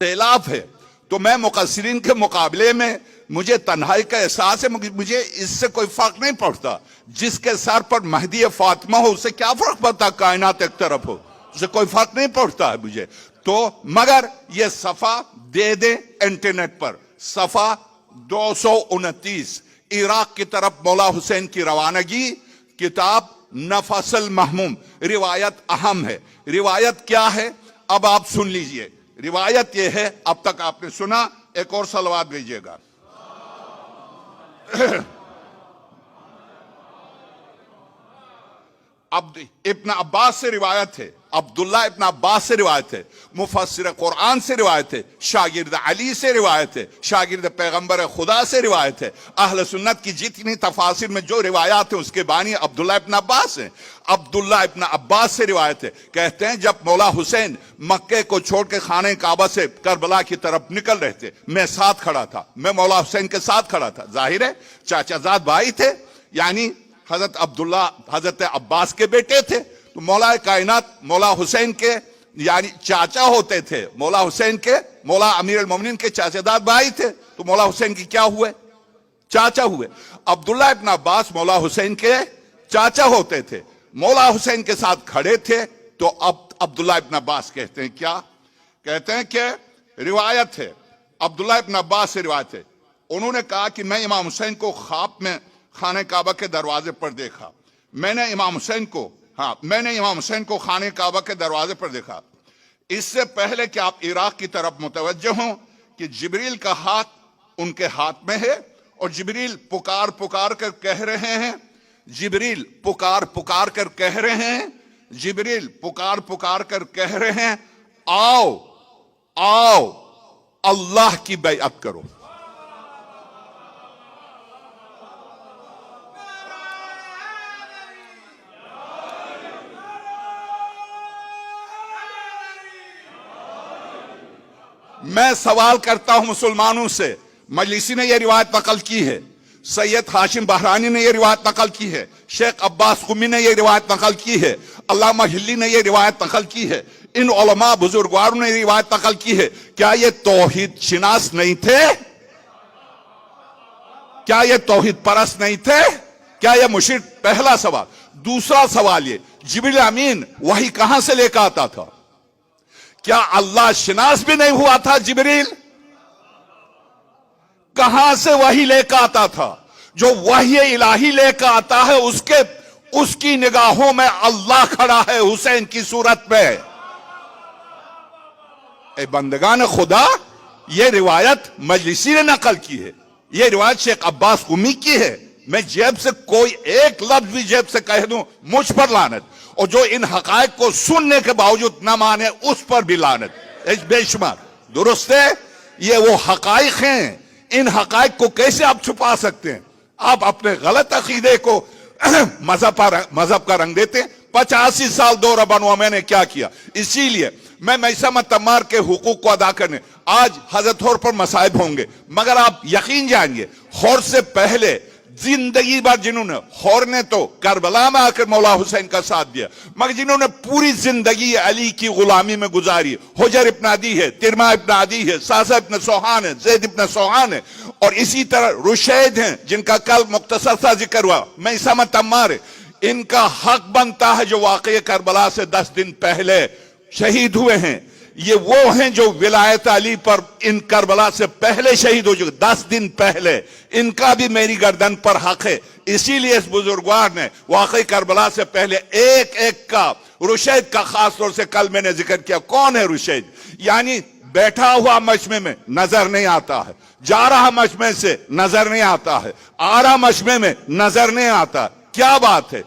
सैलाब है, तो मैं मुकस्सिरीन के मुकाबले में मुझे तन्हाई का एहसास है, मुझे इससे कोई फर्क नहीं पड़ता। जिसके सर पर महदी फातिमा हो उससे क्या फर्क पड़ता, कायनात एक तरफ हो, उससे कोई फर्क नहीं पड़ता है मुझे। तो मगर ये सफा दे दे इंटरनेट पर, सफा 229 इराक की तरफ मौला हुसैन की रवानगी, किताब नफसल महमूम। रिवायत अहम है। रिवायत क्या है अब आप सुन लीजिए। रिवायत यह है, अब तक आपने सुना, एक और सलवात भेजिएगा। अब इब्न अब्बास से रिवायत है, अब्दुल्ला इब्न अब्बास से रिवायत है, मुफस्सिर कुरान से रिवायत है, शागिर्द अली से रिवायत है, शागिर्द पैगंबर खुदा से रिवायत है। अहले सुन्नत की जितनी तफासिर में जो रिवायात है उसके बानी अब्दुल्ला इब्न अब्बास हैं। अब्दुल्ला इब्न अब्बास से रिवायत है, कहते हैं जब मौला हुसैन मक्के को छोड़ के खाने काबा से करबला की तरफ निकल रहे थे, मैं साथ खड़ा था, मैं मौला हुसैन के साथ खड़ा था। जाहिर है चाचाजाद भाई थे, यानी हजरत अब्दुल्ला हजरत अब्बास के बेटे थे, तो मौला कायनात मौला हुसैन के यानी चाचा होते थे। मौला हुसैन के, मौला अमीर अल-मोमिनीन के चाचादाद भाई थे, तो मौला हुसैन की क्या हुए, चाचा हुए। अब्दुल्ला इब्न अब्बास मौला हुसैन के चाचा होते थे, मौला हुसैन के साथ खड़े थे। तो अब अब्दुल्ला इब्न अब्बास कहते हैं क्या, कहते हैं कि रिवायत है, अब्दुल्ला इब्न अब्बास से रिवायत है, उन्होंने कहा कि मैं इमाम हुसैन को ख्वाब में खाने काबा के दरवाजे पर देखा। मैंने इमाम हुसैन को खाने काबा के दरवाजे पर देखा। इससे पहले कि आप इराक की तरफ मुतवज्जह हों कि जिब्रील का हाथ उनके हाथ में है, और जिब्रील पुकार पुकार कर कह रहे हैं, जिब्रील पुकार पुकार कर कह रहे हैं, जिब्रील पुकार पुकार कर कह रहे हैं, आओ आओ अल्लाह की बैअत करो। मैं सवाल करता हूं मुसलमानों से, मजलिसी ने यह रिवायत नकल की है, सैयद हाशिम बहरानी ने यह रिवायत नकल की है, शेख अब्बास कुमी ने यह रिवायत नकल की है, अल्लामा हिल्ली ने यह रिवायत नकल की है, इन उलमा बुजुर्गवारों ने रिवायत नकल की है। क्या ये तौहीद शिनास नहीं थे? क्या ये तौहीद परस्त नहीं थे? क्या ये मुशरिक? पहला सवाल। दूसरा सवाल ये, जिब्रील अमीन वही कहां से लेकर आता था? क्या अल्लाह शिनास भी नहीं हुआ था जिब्रील? कहां से वही लेकर आता था? जो वही इलाही लेकर आता है उसकी निगाहों में अल्लाह खड़ा है हुसैन की सूरत में। ए बंदगान खुदा, यह रिवायत मजलिसी ने नकल की है, यह रिवायत शेख अब्बास कुमी की है। मैं जेब से कोई एक लफ्ज भी जेब से कह दूं, मुझ पर लानत, और जो इन हकायक को सुनने के बावजूद न माने उस पर भी लानत, बेशुमार। दुरुस्त है, ये वो हकायक हैं, इन हकायक को कैसे आप छुपा सकते हैं? आप अपने गलत अकीदे को मजहब का रंग देते हैं। 85 साल दौरा बनवा मैंने क्या किया, इसीलिए मैं मैसम तम्मार के हुकूक को अदा करने, आज हजरत होर पर मसाइब होंगे, मगर आप यकीन जानिए होर से पहले जिंदगी भर जिन्होंने, होर ने तो करबला में आकर मौला हुसैन का साथ दिया, मगर जिन्होंने पूरी जिंदगी अली की गुलामी में गुजारी, हुजर इब्न अदी है, तिरमा इब्न अदी है, सासा इब्न सोहान है, ज़ैद इब्न सोहान है, और इसी तरह रुशैद हैं जिनका कल मुख्तसर सा जिक्र हुआ, मैसम तम्मार है। इनका हक बनता है जो वाक़ई करबला से 10 दिन पहले शहीद हुए हैं। ये वो हैं जो विलायत अली पर इन करबला से पहले शहीद हो चुके, 10 दिन पहले। इनका भी मेरी गर्दन पर हक है। इसीलिए इस बुजुर्गवार ने वाकई करबला से पहले एक एक का, रुशैद का खास तौर से कल मैंने जिक्र किया। कौन है रुशैद? यानी बैठा हुआ मजमे में नजर नहीं आता है, जा रहा मजमे से नजर नहीं आता है, आ रहा मजमे में नजर नहीं आता। क्या बात है?